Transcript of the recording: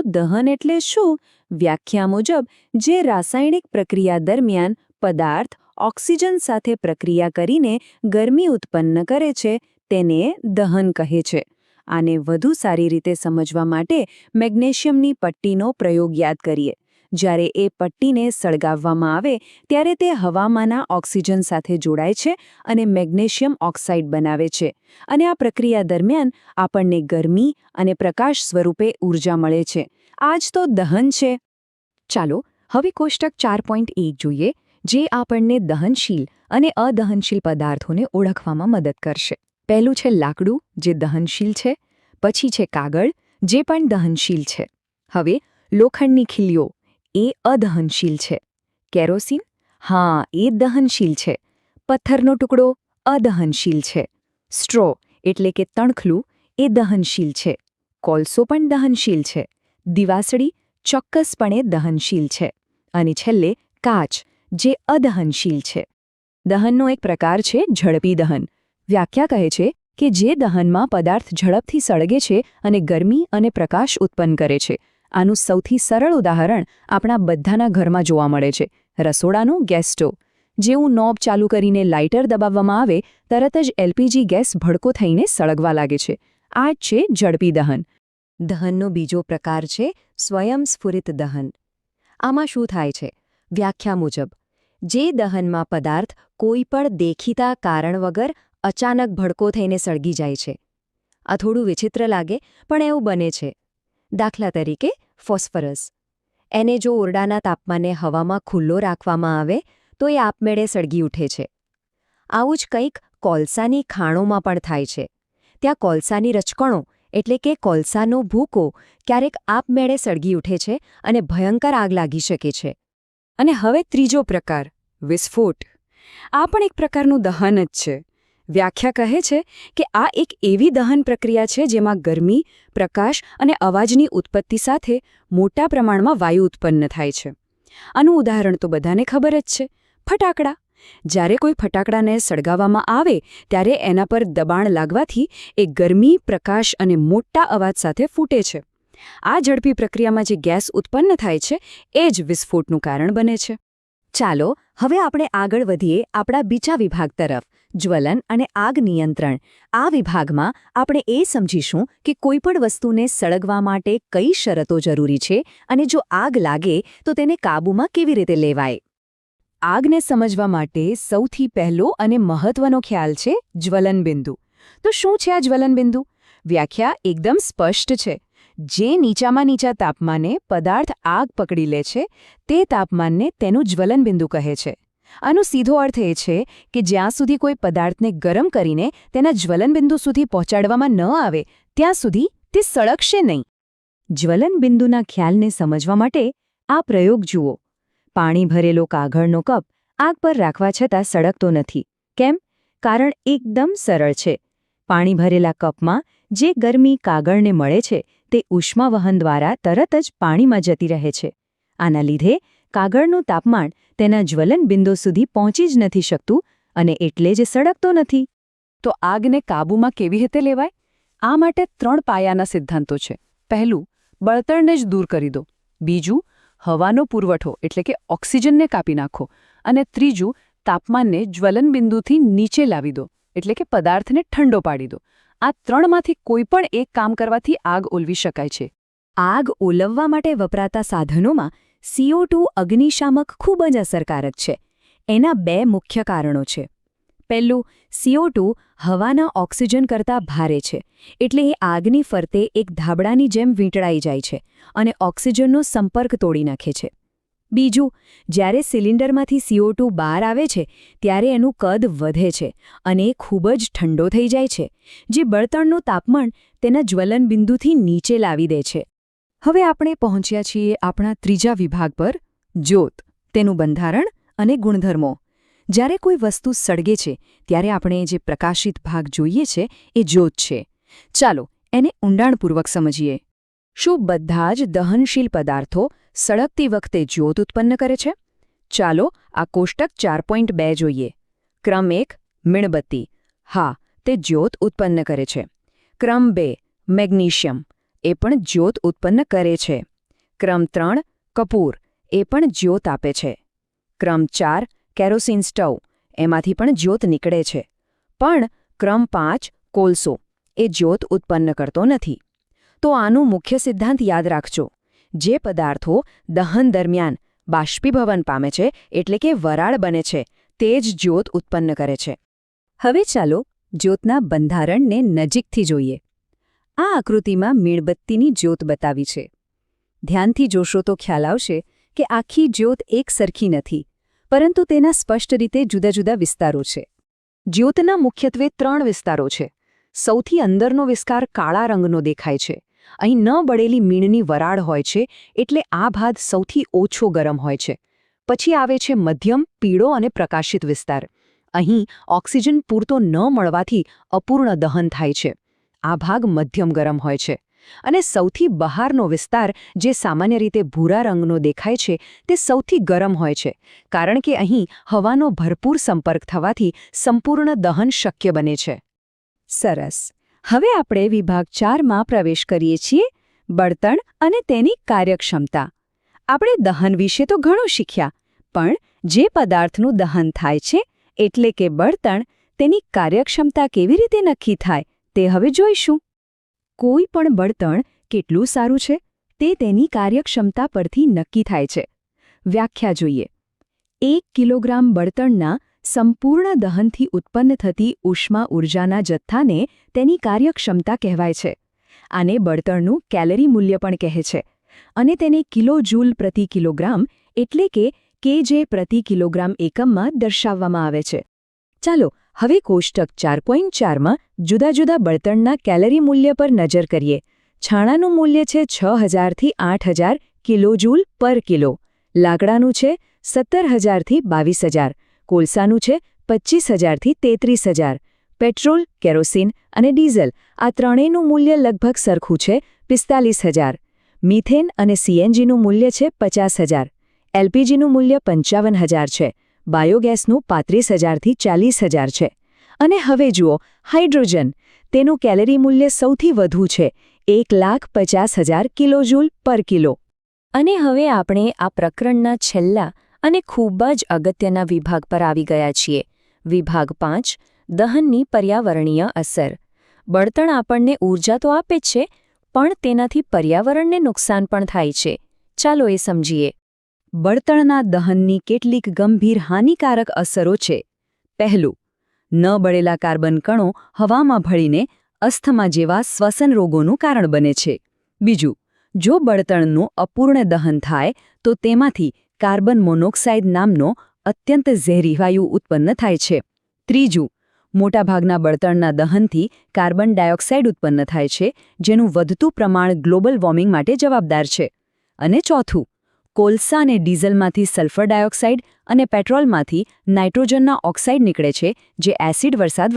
તો દહન એટલે શું? વ્યાખ્યા મુજબ જે રાસાયણિક પ્રક્રિયા દરમિયાન પદાર્થ ઓક્સિજન સાથે પ્રક્રિયા કરીને ગરમી ઉત્પન્ન કરે છે તેને દહન કહે છે. આને વધુ સારી રીતે સમજવા માટે મેગ્નેશિયમની પટ્ટીનો પ્રયોગ યાદ કરીએ. જ્યારે એ પટ્ટીને સળગાવવામાં આવે ત્યારે તે હવામાંના ઓક્સિજન સાથે જોડાય છે અને મેગ્નેશિયમ ઓક્સાઇડ બનાવે છે. અને આ પ્રક્રિયા દરમિયાન આપણને ગરમી અને પ્રકાશ સ્વરૂપે ઊર્જા મળે છે. આ જ તો દહન છે. ચાલો હવે કોષ્ટક 4.1 જોઈએ, જે આપણને દહનશીલ અને અદહનશીલ પદાર્થોને ઓળખવામાં મદદ કરશે. પહેલું છે લાકડું, જે દહનશીલ છે. પછી છે કાગળ, જે પણ દહનશીલ છે. હવે લોખંડની ખીલીઓ એ અદહનશીલ છે. કેરોસીન, હા, એ દહનશીલ છે. પથ્થરનો ટુકડો અદહનશીલ છે. સ્ટ્રો એટલે કે તણખલું એ દહનશીલ છે. કોલસો પણ દહનશીલ છે. દિવાસળી ચોક્કસપણે દહનશીલ છે. અને છેલ્લે કાચ, જે અદહનશીલ છે. દહનનો એક પ્રકાર છે ઝડપી દહન. વ્યાખ્યા કહે છે કે જે દહનમાં પદાર્થ ઝડપથી સળગે છે અને ગરમી અને પ્રકાશ ઉત્પન્ન કરે છે. આનું સૌથી સરળ ઉદાહરણ આપણા બધાના ઘરમાં જોવા મળે છે, રસોડાનું ગેસ સ્ટોવ. જેવું નોબ ચાલુ કરીને લાઇટર દબાવવામાં આવે તરત જ એલપીજી ગેસ ભડકો થઈને સળગવા લાગે છે. આ જ છે ઝડપી દહન. દહનનો બીજો પ્રકાર છે સ્વયંસ્ફુરિત દહન. આમાં શું થાય છે? વ્યાખ્યા મુજબ જે દહનમાં પદાર્થ કોઈ પણ દેખીતા કારણ વગર અચાનક ભડકો થઈને સળગી જાય છે. આ થોડું વિચિત્ર લાગે, પણ એવું બને છે. દાખલા તરીકે ફોસ્ફરસ. એને જો ઓરડાના તાપમાને હવામાં ખુલ્લો રાખવામાં આવે તો એ આપમેળે સળગી ઉઠે છે. આવું જ કંઈક કોલસાની ખાણોમાં પણ થાય છે. ત્યાં કોલસાની રચકણો એટલે કે કોલસાનો ભૂકો ક્યારેક આપમેળે સળગી ઉઠે છે અને ભયંકર આગ લાગી શકે છે. અને હવે ત્રીજો પ્રકાર, વિસ્ફોટ. આ પણ એક પ્રકારનું દહન જ છે. વ્યાખ્યા કહે છે કે આ એક એવી દહન પ્રક્રિયા છે જેમાં ગરમી, પ્રકાશ અને અવાજની ઉત્પત્તિ સાથે મોટા પ્રમાણમાં વાયુ ઉત્પન્ન થાય છે. આનું ઉદાહરણ તો બધાને ખબર જ છે, ફટાકડા. જ્યારે કોઈ ફટાકડાને સળગાવવામાં આવે ત્યારે એના પર દબાણ લાગવાથી એ ગરમી, પ્રકાશ અને મોટા અવાજ સાથે ફૂટે છે. આ ઝડપી પ્રક્રિયામાં જે ગેસ ઉત્પન્ન થાય છે એ જ વિસ્ફોટનું કારણ બને છે. ચાલો હવે આપણે આગળ વધીએ આપણા બીજા વિભાગ તરફ, જ્વલન અને આગ નિયંત્રણ. આ વિભાગમાં આપણે એ સમજીશું કે કોઈપણ વસ્તુને સળગવા માટે કઈ શરતો જરૂરી છે અને જો આગ લાગે તો તેને કાબૂમાં કેવી રીતે લેવાય. આગને સમજવા માટે સૌથી પહેલો અને મહત્વનો ખ્યાલ છે જ્વલનબિંદુ. તો શું છે આ જ્વલનબિંદુ? વ્યાખ્યા એકદમ સ્પષ્ટ છે. જે નીચામાં નીચા તાપમાને પદાર્થ આગ પકડી લે છે તે તાપમાનને તેનું જ્વલનબિંદુ કહે છે. આનો સીધો અર્થ એ છે કે જ્યાં સુધી કોઈ પદાર્થને ગરમ કરીને તેના જ્વલનબિંદુ સુધી પહોંચાડવામાં ન આવે ત્યાં સુધી તે સળગશે નહીં. જ્વલનબિંદુના ખ્યાલને સમજવા માટે આ પ્રયોગ જુઓ. પાણી ભરેલો કાગળનો કપ આગ પર રાખવા છતાં સળગતો નથી. કેમ? કારણ એકદમ સરળ છે. પાણી ભરેલા કપમાં જે ગરમી કાગળને મળે છે તે ઉષ્માવહન દ્વારા તરત જ પાણીમાં જતી રહે છે. આના લીધે કાગળનું તાપમાન તેના જ્વલનબિંદુ સુધી પહોંચી જ નથી શકતું અને એટલે જ સળગતો નથી. તો આગને કાબૂમાં કેવી રીતે લેવાય? આ માટે 3 પાયાના સિદ્ધાંતો છે. પહેલું, બળતણને જ દૂર કરી દો. બીજું, હવાનો પુરવઠો એટલે કે ઓક્સિજનને કાપી નાખો. અને ત્રીજું, તાપમાનને જ્વલનબિંદુથી નીચે લાવી દો એટલે કે પદાર્થને ઠંડો પાડી દો. આ 3માંથી કોઈ પણ એક કામ કરવાથી આગ ઓલવી શકાય છે. આગ ઓલવવા માટે વપરાતા સાધનોમાં CO2 અગ્નિશામક ખૂબ જ અસરકારક છે. એના 2 મુખ્ય કારણો છે. પહેલું, CO2 હવાના ઓક્સિજન કરતાં ભારે છે, એટલે એ આગની ફરતે એક ધાબળાની જેમ વીંટળાઈ જાય છે અને ઓક્સિજનનો સંપર્ક તોડી નાખે છે. બીજું, જ્યારે સિલિન્ડરમાંથી CO2 બહાર આવે છે ત્યારે એનું કદ વધે છે અને એ ખૂબ જ ઠંડો થઈ જાય છે, જે બળતણનું તાપમાન તેના જ્વલનબિંદુથી નીચે લાવી દે છે. હવે આપણે પહોંચ્યા છીએ આપણા ત્રીજા વિભાગ પર, જ્યોત, તેનું બંધારણ અને ગુણધર્મો. જ્યારે કોઈ વસ્તુ સળગે છે ત્યારે આપણે જે પ્રકાશિત ભાગ જોઈએ છે એ જ્યોત છે. ચાલો એને ઊંડાણપૂર્વક સમજીએ. શું બધા જ દહનશીલ પદાર્થો સળગતી વખતે જ્યોત ઉત્પન્ન કરે છે? ચાલો આ કોષ્ટક 4.2 જોઈએ. ક્રમ 1, મીણબત્તી. હા, તે જ્યોત ઉત્પન્ન કરે છે. ક્રમ 2, મેગ્નેશિયમ. એ પણ જ્યોત ઉત્પન્ન કરે છે. ક્રમ 3 કપૂર, એ પણ જ્યોત આપે છે. ક્રમ 4 કેરોસીન સ્ટવ, એમાંથી પણ જ્યોત નીકળે છે. પણ ક્રમ 5 કોલસો, એ જ્યોત ઉત્પન્ન કરતો નથી. તો આનું મુખ્ય સિદ્ધાંત યાદ રાખજો. જે પદાર્થો દહન દરમિયાન બાષ્પીભવન પામે છે, એટલે કે વરાળ બને છે, તે જ જ્યોત ઉત્પન્ન કરે છે. હવે ચાલો જ્યોતના બંધારણને નજીકથી જોઈએ. આ આકૃતિમાં મીણબત્તીની જ્યોત બતાવી છે. ધ્યાનથી જોશો તો ખ્યાલ આવશે કે આખી જ્યોત એક સરખી નથી, પરંતુ તેના સ્પષ્ટ રીતે જુદા જુદા વિસ્તારો છે. જ્યોતના મુખ્યત્વે 3 વિસ્તારો છે. સૌથી અંદરનો વિસ્તાર કાળા રંગનો દેખાય છે. અહીં ન બળેલી મીણની વરાળ હોય છે, એટલે આ ભાગ સૌથી ઓછો ગરમ હોય છે. પછી આવે છે મધ્યમ પીળો અને પ્રકાશિત વિસ્તાર. અહીં ઓક્સિજન પૂરતો ન મળવાથી અપૂર્ણ દહન થાય છે. આ ભાગ મધ્યમ ગરમ હોય છે. અને સૌથી બહારનો વિસ્તાર, જે સામાન્ય રીતે ભૂરા રંગનો દેખાય છે, તે સૌથી ગરમ હોય છે, કારણ કે અહીં હવાનો ભરપૂર સંપર્ક થવાથી સંપૂર્ણ દહન શક્ય બને છે. સરસ. હવે આપણે વિભાગ 4માં પ્રવેશ કરીએ છીએ, બળતણ અને તેની કાર્યક્ષમતા. આપણે દહન વિશે તો ઘણું શીખ્યા, પણ જે પદાર્થનું દહન થાય છે, એટલે કે બળતણ, તેની કાર્યક્ષમતા કેવી રીતે નક્કી થાય તે હવે જોઈશું. કોઈ પણ બળતણ કેટલું સારું છે તે તેની કાર્યક્ષમતા પરથી નક્કી થાય છે. વ્યાખ્યા જોઈએ. 1 કિલોગ્રામ બળતણના સંપૂર્ણ દહનથી ઉત્પન્ન થતી ઉષ્મા ઊર્જાના જથ્થાને તેની કાર્યક્ષમતા કહેવાય છે. આને બળતણનું કેલરી મૂલ્ય પણ કહે છે. અને તેને કિલોજૂલ પ્રતિ કિલોગ્રામ, એટલે કે કેજે પ્રતિ કિલોગ્રામ એકમમાં દર્શાવવામાં આવે છે. ચાલો હવે કોષ્ટક 4.4માં જુદા જુદા બળતણના કેલરી મૂલ્ય પર નજર કરીએ. છાણાનું મૂલ્ય છે 6000 થી 8000 કિલોજૂલ પર કિલો. લાકડાનું છે 17000 થી 22000. કોલસાનું છે 25000 થી 33000. પેટ્રોલ, કેરોસીન અને ડીઝલ, આ ત્રણેયનું મૂલ્ય લગભગ સરખું છે, 45000. મિથેન અને સીએનજીનું મૂલ્ય છે 50000. એલપીજીનું મૂલ્ય 55000 છે. બાયોગેસનું 35000 થી 40000 છે. અને હવે જુઓ હાઇડ્રોજન. તેનું કેલરી મૂલ્ય સૌથી વધુ છે, 1,50,000 કિલોજૂલ પર કિલો. અને હવે આપણે આ પ્રકરણના છેલ્લા અને ખૂબ જ અગત્યના વિભાગ પર આવી ગયા છીએ. વિભાગ 5 દહનની પર્યાવરણીય અસર. બળતણ આપણને ઊર્જા તો આપે જ છે, પણ તેનાથી પર્યાવરણને નુકસાન પણ થાય છે. ચાલો એ સમજીએ. બળતણના દહનની કેટલીક ગંભીર હાનિકારક અસરો છે. પહેલું, ન બળેલા કાર્બન કણો હવામાં ભળીને અસ્થમા જેવા શ્વસન રોગોનું કારણ બને છે. બીજું, જો બળતણનું અપૂર્ણ દહન થાય તો તેમાંથી કાર્બન મોનોક્સાઇડ નામનો અત્યંત ઝેરી વાયુ ઉત્પન્ન થાય છે. ત્રીજું, મોટાભાગના બળતણના દહનથી કાર્બન ડાયોક્સાઇડ ઉત્પન્ન થાય છે, જેનું વધતું પ્રમાણ ગ્લોબલ વોર્મિંગ માટે જવાબદાર છે. અને ચોથું, કોલસા અને ડીઝલમાંથી સલ્ફર ડાયોક્સાઇડ અને પેટ્રોલમાંથી નાઇટ્રોજનના ઓક્સાઇડ નીકળે છે, જે એસિડ વરસાદ